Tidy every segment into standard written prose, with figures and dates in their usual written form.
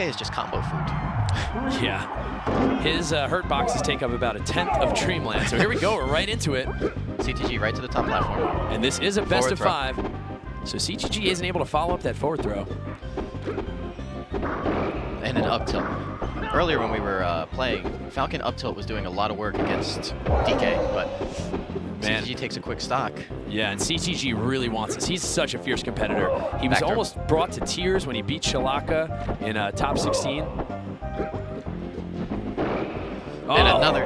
Is just combo food. Yeah. His hurt boxes take up about 1/10 of Dreamland. So here we go. We're right into it. CTG right to the top platform. And this is a best of 5. So CTG isn't able to follow up that forward throw. And an up tilt. Earlier when we were playing, Falcon up tilt was doing a lot of work against DK, but CTG takes a quick stock. Yeah, and CTG really wants this. He's such a fierce competitor. He was almost brought to tears when he beat Shalaka in top 16. And another.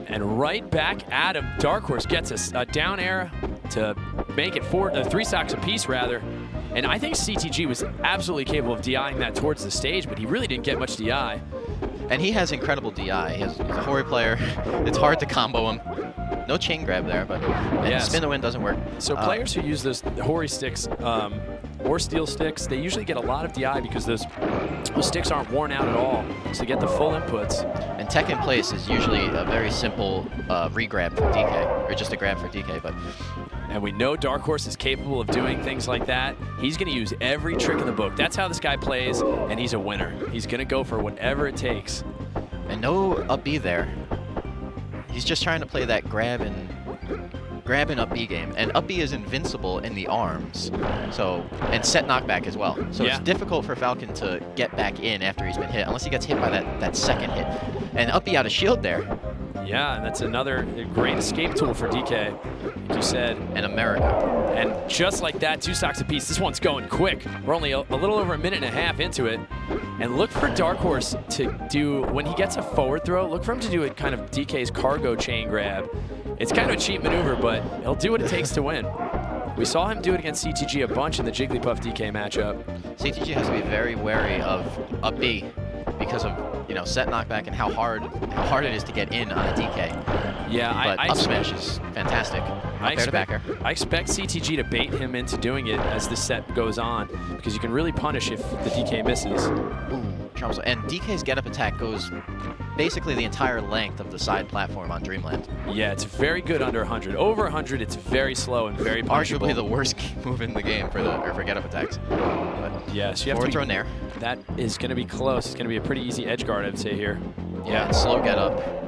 And right back at him, Darkhorse gets a down air to make it 3 stocks apiece, rather. And I think CTG was absolutely capable of DIing that towards the stage, but he really didn't get much DI. And he has incredible DI. He's a Hori player. It's hard to combo him. No chain grab there, but spin to win doesn't work. So players who use those Hori sticks or steel sticks, they usually get a lot of DI because those sticks aren't worn out at all, so they get the full inputs. And tech in place is usually a very simple re-grab for DK, or just a grab for DK. And we know Darkhorse is capable of doing things like that. He's going to use every trick in the book. That's how this guy plays, and he's a winner. He's going to go for whatever it takes. And no up B there. He's just trying to play that grab and up B game. And up B is invincible in the arms. And set knockback as well. So it's difficult for Falcon to get back in after he's been hit, unless he gets hit by that second hit. And up B out of shield there. Yeah, and that's another great escape tool for DK, like you said. And America. And just like that, 2 stocks apiece. This one's going quick. We're only a little over 1.5 minutes into it. And look for Darkhorse to do, when he gets a forward throw, look for him to do it kind of DK's cargo chain grab. It's kind of a cheap maneuver, but he'll do what it takes to win. We saw him do it against CTG a bunch in the Jigglypuff DK matchup. CTG has to be very wary of up B because of set knockback and how hard it is to get in on a DK. Yeah, but up smash is fantastic. I expect CTG to bait him into doing it as the set goes on, because you can really punish if the DK misses. Ooh, and DK's get-up attack goes basically the entire length of the side platform on Dreamland. Yeah, it's very good under 100. Over 100, it's very slow and very punishable. Arguably the worst move in the game for get-up attacks. But yes, you have forward to throw nair. That is going to be close. It's going to be a pretty easy edge guard, I'd say here. Yeah, slow get-up.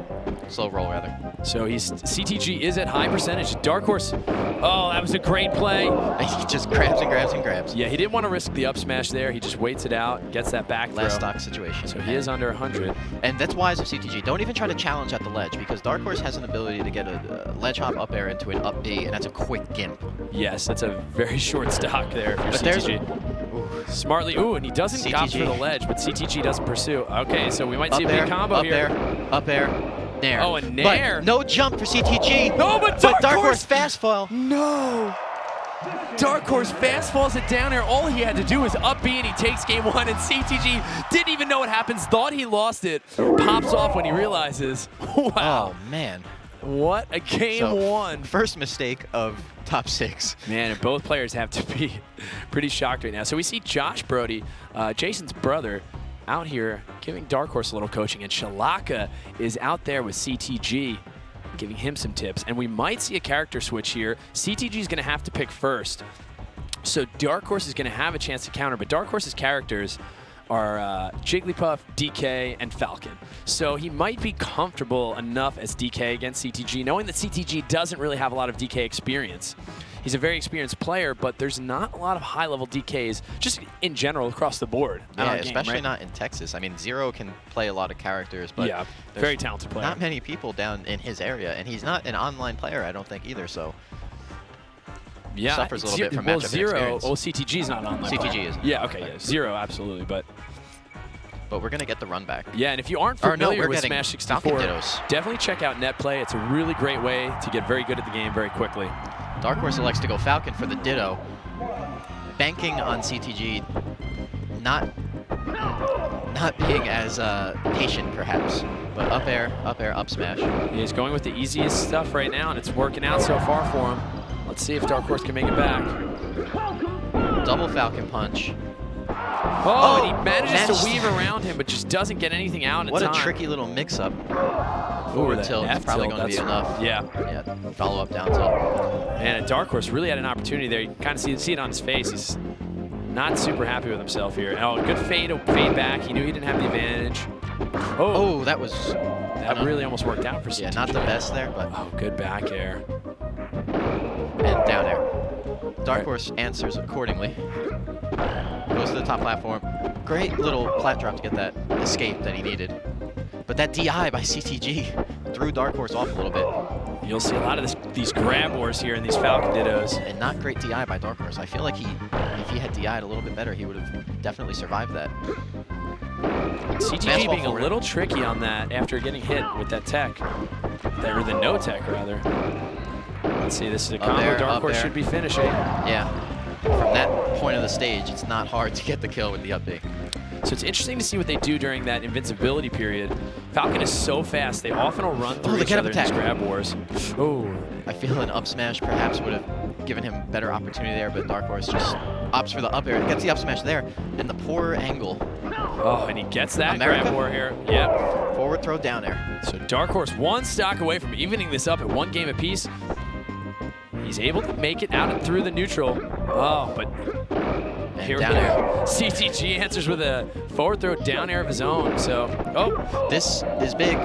Slow roll, rather. So CTG is at high percentage. Darkhorse, oh, that was a great play. He just grabs and grabs and grabs. Yeah, he didn't want to risk the up smash there. He just waits it out, gets that back throw. Last stock situation. So he is under 100. And that's wise of CTG. Don't even try to challenge at the ledge, because Darkhorse has an ability to get a ledge hop up air into an up B, and that's a quick gimp. Yes, that's a very short stock there if you're CTG. Smartly, and he doesn't go for the ledge, but CTG doesn't pursue. Okay, so we might see a big combo here. Up air. Nair. Oh, a nair. But no jump for CTG. No, but Darkhorse fast fall. No. Darkhorse fast falls it down air. All he had to do was up B, and he takes game 1, and CTG didn't even know what happens, thought he lost it, pops off when he realizes. Wow. Oh, man. What a game 1. First mistake of top 6. Man, and both players have to be pretty shocked right now. So we see Josh Brody, Jason's brother, out here giving Darkhorse a little coaching, and Shalaka is out there with CTG giving him some tips. And we might see a character switch here. CTG is going to have to pick first. So Darkhorse is going to have a chance to counter, but Darkhorse's characters are Jigglypuff, DK, and Falcon. So he might be comfortable enough as DK against CTG, knowing that CTG doesn't really have a lot of DK experience. He's a very experienced player, but there's not a lot of high-level DKs just in general across the board. Yeah, especially not in Texas. I mean, Zero can play a lot of characters, but yeah, very talented player. Not many people down in his area, and he's not an online player, I don't think, either, so yeah, suffers a little bit from matchup Zero, CTG's not online. CTG is. Yeah, okay, yeah, Zero, absolutely, but we're going to get the run back. Yeah, and if you aren't familiar with Smash 64, definitely check out Net Play. It's a really great way to get very good at the game very quickly. Darkhorse elects to go Falcon for the ditto, banking on CTG not being as patient, perhaps. But up air, up smash. He's going with the easiest stuff right now, and it's working out so far for him. Let's see if Darkhorse can make it back. Double Falcon punch. Oh, and he manages to weave around him, but just doesn't get anything out in time. What a tricky little mix-up. Forward tilt is probably going to be enough. Yeah. Follow up down tilt. And Darkhorse really had an opportunity there. You can kind of see it on his face. He's not super happy with himself here. Oh, good fade back. He knew he didn't have the advantage. Oh, that was... That really almost worked out for CTG. Yeah, not the best there, but... Oh, good back air. And down air. Darkhorse answers accordingly. Goes to the top platform. Great little plat drop to get that escape that he needed. But that DI by CTG threw Darkhorse off a little bit. You'll see a lot of these grab wars here in these Falcon dittos. And not great DI by Darkhorse. I feel like if he had DI'd a little bit better, he would have definitely survived that. CTG being a little tricky on that after getting hit with that tech. Or the no tech, rather. Let's see, this is a combo Darkhorse should be finishing. Yeah. From that point of the stage, it's not hard to get the kill with the up B. So it's interesting to see what they do during that invincibility period. Falcon is so fast, they often will run through each other in these grab wars. Oh. I feel an up smash perhaps would have given him better opportunity there, but Darkhorse just opts for the up air. Gets the up smash there, and the poor angle. Oh, and he gets that grab war here. Yep. Forward throw down air. So Darkhorse one stock away from evening this up at 1 game apiece. He's able to make it out and through the neutral. Oh, but here we go. CTG answers with a forward throw down air of his own. So, this is big.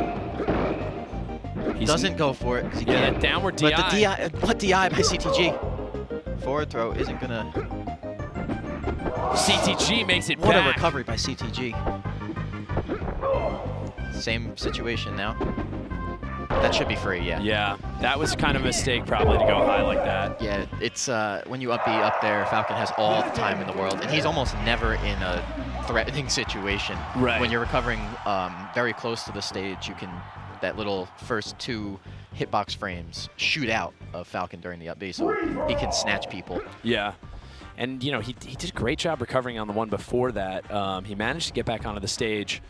He doesn't go for it because he can't. Downward DI. But the DI by CTG. Forward throw isn't gonna. CTG makes it What back. a recovery by CTG. Same situation now. That should be free, yeah. Yeah, that was kind of a mistake probably to go high like that. Yeah, it's when you up B up there, Falcon has all the time in the world, and he's almost never in a threatening situation. Right. When you're recovering very close to the stage, you can, that little first 2 hitbox frames shoot out of Falcon during the up B, so he can snatch people. Yeah. And, you know, he did a great job recovering on the one before that. He managed to get back onto the stage.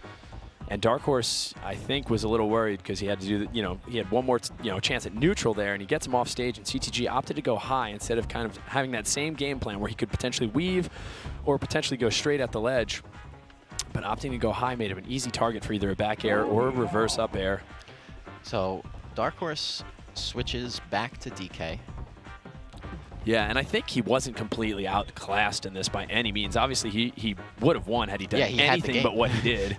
And Darkhorse, I think, was a little worried because he had to do, he had one more, chance at neutral there, and he gets him off stage. And CTG opted to go high instead of kind of having that same game plan where he could potentially weave or potentially go straight at the ledge. But opting to go high made him an easy target for either a back air or a reverse up air. So Darkhorse switches back to DK. Yeah, and I think he wasn't completely outclassed in this by any means. Obviously, he would have won had he done anything but what he did.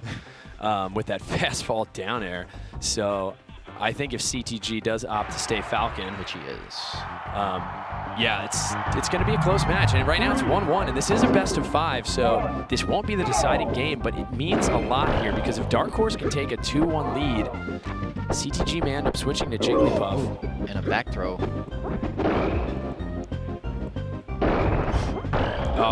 With that fast fall down air. So I think if CTG does opt to stay Falcon, which he is, yeah, it's going to be a close match. And right now it's 1-1, and this is a best of 5, so this won't be the deciding game, but it means a lot here because if Darkhorse can take a 2-1 lead, CTG may end up switching to Jigglypuff. And a back throw.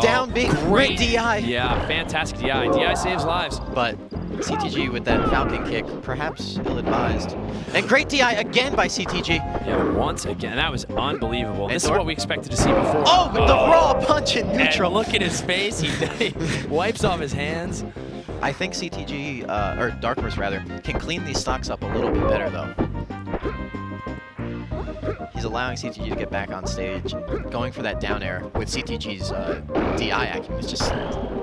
Down big, great DI. Yeah, fantastic DI. DI saves lives. But CTG with that Falcon kick, perhaps ill-advised. And great DI again by CTG. Yeah, once again. That was unbelievable. This is what we expected to see before. Oh, with the raw punch in neutral. And look at his face. He wipes off his hands. I think CTG, or Darkhorse rather, can clean these stocks up a little bit better, though. He's allowing CTG to get back on stage. Going for that down air with CTG's DI acumen is just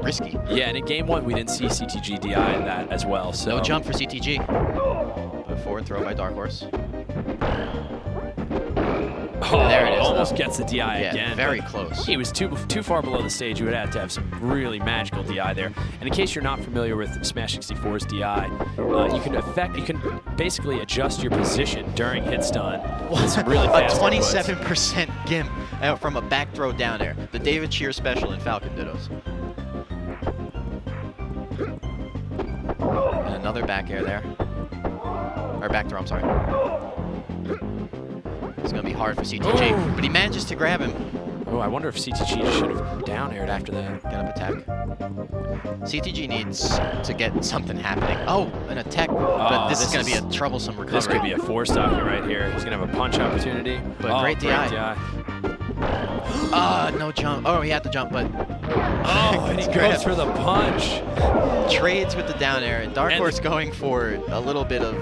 risky. Yeah, and in game 1, we didn't see CTG DI in that as well. So no jump for CTG. A forward throw by Darkhorse. Oh, there it is. Almost gets the DI again. Very close. He was too far below the stage. You would have to have some really magical DI there. And in case you're not familiar with Smash64's DI, you can basically adjust your position during hit stun. It's really fast. A 27% gimp out from a back throw down air. The David Shear special in Falcon Dittos. And another back air there. Or back throw, I'm sorry. It's going to be hard for CTG, but he manages to grab him. Oh, I wonder if CTG should have down aired after that. Get up attack. CTG needs to get something happening. Oh, an attack, but this is going to be a troublesome recovery. This could be a 4-stocker right here. He's going to have a punch opportunity. But great DI. No jump. Oh, he had to jump, but... and he goes for the punch. Trades with the down air, and Darkhorse going for a little bit of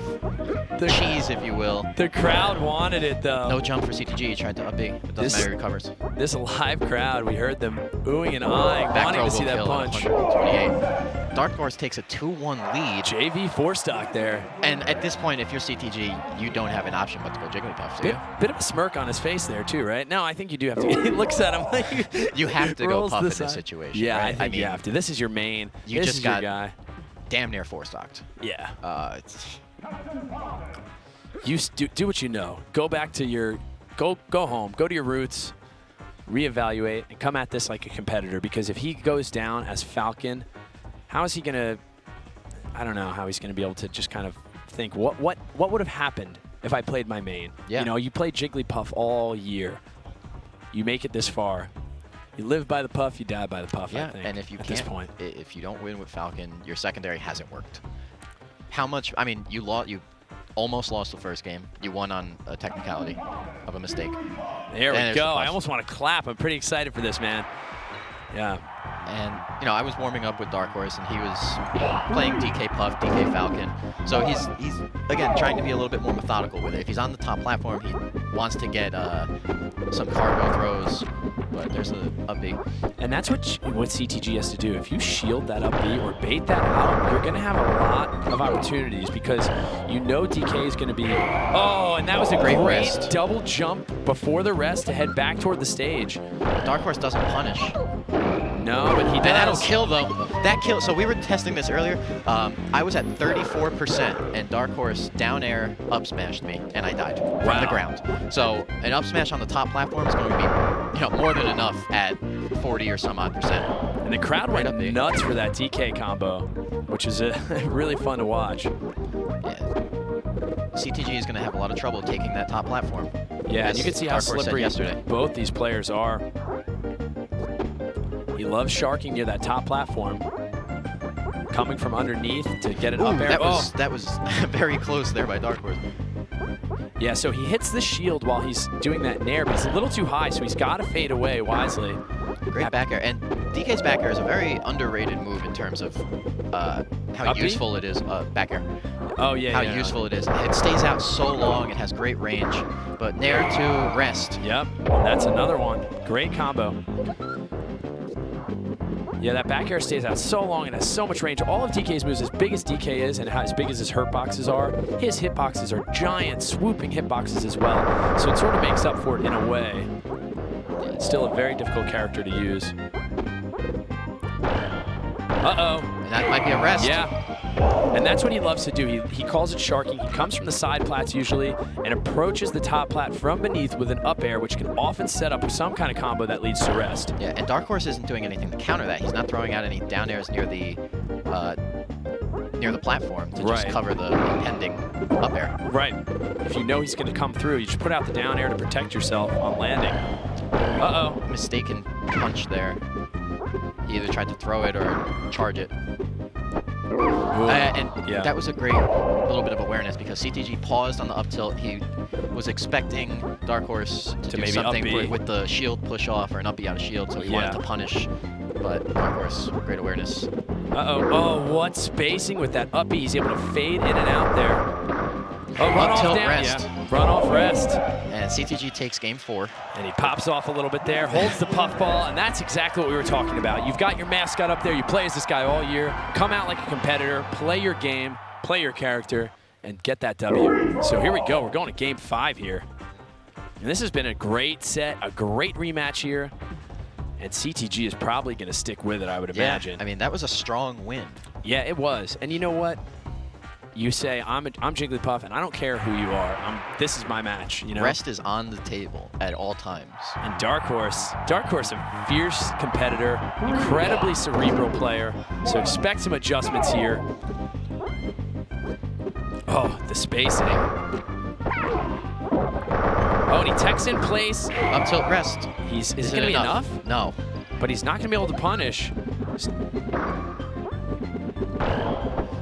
cheese, if you will. The crowd wanted it, though. No jump for CTG. He tried to up B, but doesn't matter, he recovers. This live crowd, we heard them oohing and eeing, wanting to see that punch. 128. Darkhorse takes a 2-1 lead. JV 4-stock there. And at this point, if you're CTG, you don't have an option but to go Jigglypuff, do you? Bit of a smirk on his face there, too, right? No, I think you do have to. He looks at him like you have to go Puff in this situation. Yeah, right? I mean, you have to. This is your main. You this just is got your guy. Damn near 4-stocked. Yeah. You do what you know. Go back to your go home. Go to your roots. Reevaluate and come at this like a competitor. Because if he goes down as Falcon, how is he gonna? I don't know how he's gonna be able to just kind of think what would have happened if I played my main. Yeah. You know, you played Jigglypuff all year. You make it this far. You live by the puff, you die by the puff. Yeah, I think. and if you at can't, this point, if you don't win with Falcon, your secondary hasn't worked. How much? I mean, you almost lost the first game. You won on a technicality of a mistake. There we go. I almost want to clap. I'm pretty excited for this, man. Yeah. And, you know, I was warming up with Darkhorse, and he was playing DK Puff, DK Falcon. So he's again, trying to be a little bit more methodical with it. If he's on the top platform, he wants to get some cargo throws, but there's a B. And that's what CTG has to do. If you shield that up B or bait that out, you're going to have a lot of opportunities because you know DK is going to be... Oh, and that was a great rest. Double jump before the rest to head back toward the stage. Darkhorse doesn't punish. No, but he does. And that'll kill, though. That kill. So we were testing this earlier. I was at 34%, and Darkhorse down air up smashed me, and I died from the ground. So an up smash on the top platform is going to be, you know, more than enough at 40 or some odd %. And the crowd went nuts for that DK combo, which is really fun to watch. Yeah. CTG is going to have a lot of trouble taking that top platform. Yeah, and you can see how slippery both these players are. He loves sharking near that top platform. Coming from underneath to get an up air. That was very close there by Darkhorse. Yeah, so he hits the shield while he's doing that nair, but he's a little too high, so he's got to fade away wisely. Great back air. And DK's back air is a very underrated move in terms of how useful it is. Back air. Oh, yeah, How useful it is. It stays out so long. It has great range. But nair to rest. Yep, that's another one. Great combo. Yeah, that back air stays out so long and has so much range. All of DK's moves, as big as DK is and as big as his hurt boxes are, his hitboxes are giant, swooping hitboxes as well. So it sort of makes up for it in a way. It's still a very difficult character to use. Uh-oh. And that might be a rest. Yeah. And that's what he loves to do. He calls it sharking. He comes from the side plats usually and approaches the top plat from beneath with an up air, which can often set up some kind of combo that leads to rest. Yeah, and Darkhorse isn't doing anything to counter that. He's not throwing out any down airs near the platform to just cover the impending up air. Right. If you know he's going to come through, you just put out the down air to protect yourself on landing. Uh-oh. Mistaken punch there. He either tried to throw it or charge it. That was a great little bit of awareness because CTG paused on the up tilt. He was expecting Darkhorse to do maybe something with the shield push off or an up B out of shield, so he wanted to punish. But Darkhorse, great awareness. Uh-oh. Oh, what spacing with that up B. He's able to fade in and out there. Oh, run up off tilt down. rest. Yeah. Run off rest. And CTG takes game 4. And he pops off a little bit there, holds the puff ball, and that's exactly what we were talking about. You've got your mascot up there. You play as this guy all year. Come out like a competitor. Play your game. Play your character. And get that W. So here we go. We're going to game 5 here. And this has been a great set, a great rematch here. And CTG is probably going to stick with it, I would imagine. I mean, that was a strong win. Yeah, it was. And you know what? You say, I'm Jigglypuff, and I don't care who you are. This is my match, you know? Rest is on the table at all times. And Darkhorse, a fierce competitor, incredibly cerebral player, so expect some adjustments here. Oh, the spacing. Oh, and he techs in place. Up tilt rest. Is it going to be enough? No. But he's not going to be able to punish.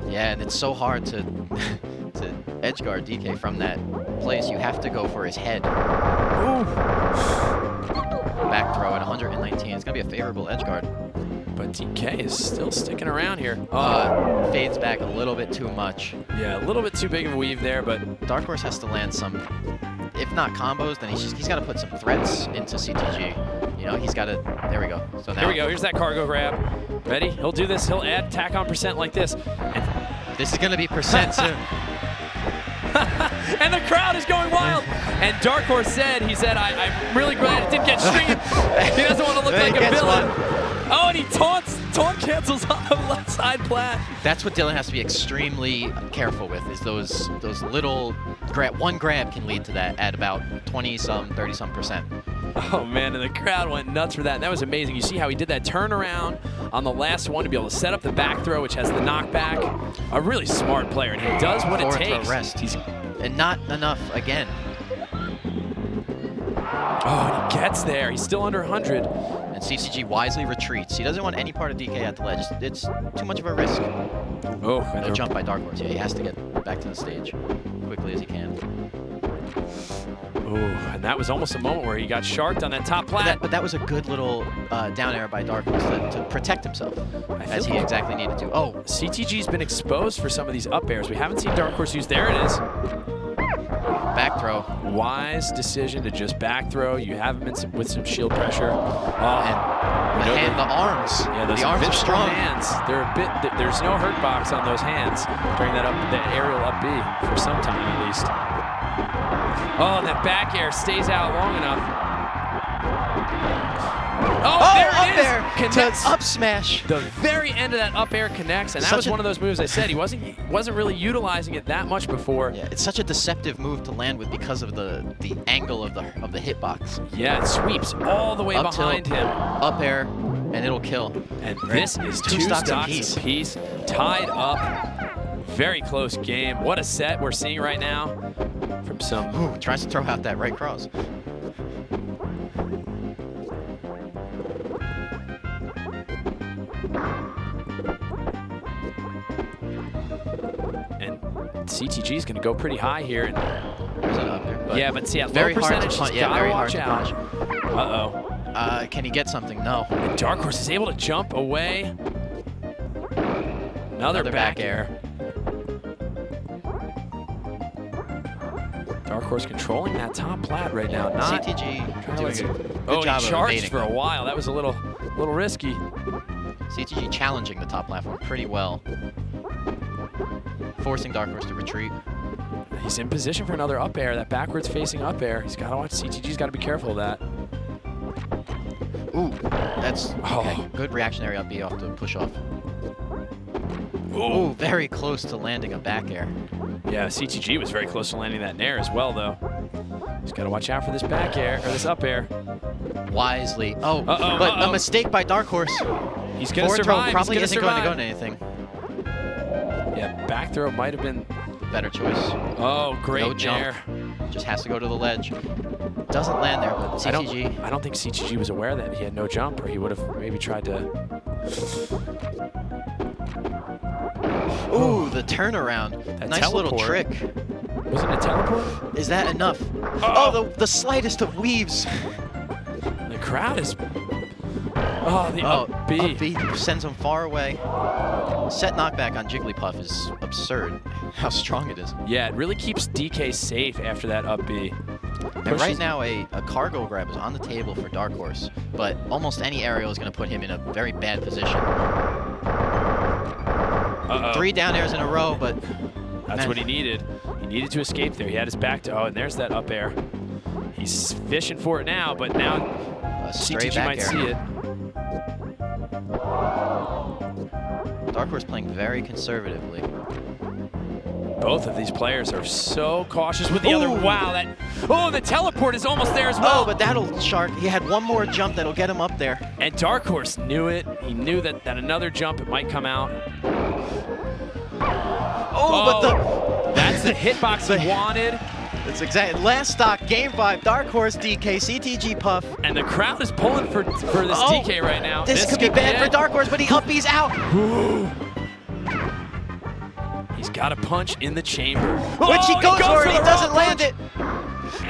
Yeah, and it's so hard to edge guard DK from that place. You have to go for his head. Ooh. Back throw at 119. It's going to be a favorable edge guard. But DK is still sticking around here. Fades back a little bit too much. Yeah, a little bit too big of a weave there, but Darkhorse has to land some, if not combos, then he's got to put some threats into CTG. You know, he's got to, there we go. So now here we go, here's that cargo grab. Ready? He'll do this. He'll add tack on percent like this. And this is going to be percent soon. And the crowd is going wild. And Darkhorse said, I'm really glad it didn't get streamed. He doesn't want to look like a villain. Oh, and he taunt cancels on the left side plat. That's what Dylan has to be extremely careful with, is those little one grab can lead to that at about 20-some, 30-some%. Oh, man, and the crowd went nuts for that. And that was amazing. You see how he did that turnaround on the last one to be able to set up the back throw, which has the knockback. A really smart player, and he does what it takes. Rest. And not enough again. Oh, and he gets there. He's still under 100. And CTG wisely retreats. He doesn't want any part of DK at the ledge. It's too much of a risk. Oh, no jump by Darkhorse. Yeah, he has to get back to the stage quickly as he can. Oh, and that was almost a moment where he got sharked on that top plat. But that was a good little down air by Darkhorse to protect himself, as he exactly needed to. Oh, CTG's been exposed for some of these up airs. We haven't seen Darkhorse use. There it is. Back throw. Wise decision to just back throw. You have him with some shield pressure. And the arms. Yeah, those the arms are strong. Hands. They're a bit. There's no hurt box on those hands during that aerial up B for some time at least. Oh, and that back air stays out long enough. Oh, there it is! There Connects. to up smash. The very end of that up air connects, and that was one of those moves I said he wasn't really utilizing it that much before. Yeah, it's such a deceptive move to land with because of the angle of the hitbox. Yeah, it sweeps all the way up behind him. Up air, and it'll kill. And this is two stocks apiece, tied up. Very close game. What a set we're seeing right now from some. Ooh, tries to throw out that right cross. And CTG is going to go pretty high here. And there's an up there. Yeah, but see, at low percentage, he's got to watch out. Uh-oh. Can he get something? No. And Darkhorse is able to jump away. Another back air. Darkhorse controlling that top plat right now. Not CTG doing a good he job charged of for a while. That was a little risky. CTG challenging the top platform pretty well, forcing Darkhorse to retreat. He's in position for another up air. That backwards facing up air. He's got to watch. CTG's got to be careful of that. Ooh, that's okay. Good reactionary up B off the push off. Ooh, very close to landing a back air. Yeah, CTG was very close to landing that nair as well, though. He's got to watch out for this back air, or this up air. Wisely. A mistake by Darkhorse. He's going to survive. Probably isn't going to go to anything. Yeah, back throw might have been the better choice. Oh, great no jump. Just has to go to the ledge. Doesn't land there, but CTG. I don't think CTG was aware that he had no jump, or he would have maybe tried to. Ooh, the turnaround. That nice teleport. Little trick. Was it a teleport? Is that enough? Oh, the slightest of weaves. The crowd is. Oh, the up B. Up B sends him far away. Set knockback on Jigglypuff is absurd. How strong it is. Yeah, it really keeps DK safe after that up B. And right now, a cargo grab is on the table for Darkhorse, but almost any aerial is going to put him in a very bad position. 3 down airs in a row, but that's what he needed. He needed to escape there. He had his back to. Oh, and there's that up air. He's fishing for it now, but now CTG might see it. Darkhorse playing very conservatively. Both of these players are so cautious with the other. Wow, the teleport is almost there as well. Oh, but that'll shark. He had one more jump that'll get him up there. And Darkhorse knew it. He knew that another jump, it might come out. But that's the hitbox he wanted. That's exactly. Last stock, game 5, Darkhorse, DK, CTG Puff. And the crowd is pulling for this DK right now. This could be bad for Darkhorse, but he up-B's out. He's got a punch in the chamber. Which he goes for, and he doesn't land it.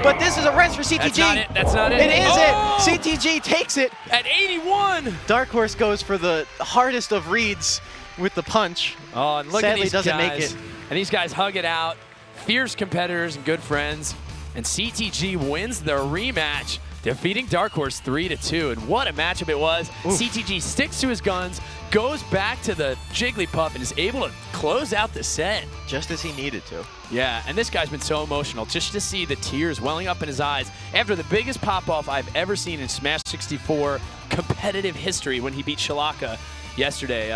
But this is a rest for CTG. That's not it. It is it. CTG takes it. At 81. Darkhorse goes for the hardest of reads with the punch. Oh, and look Sadly, at these doesn't guys. make it. And these guys hug it out. Fierce competitors and good friends. And CTG wins the rematch. defeating Darkhorse 3-2. And what a matchup it was. Oof. CTG sticks to his guns, goes back to the Jigglypuff, and is able to close out the set. Just as he needed to. Yeah, and this guy's been so emotional just to see the tears welling up in his eyes after the biggest pop-off I've ever seen in Smash 64 competitive history when he beat Shalaka yesterday.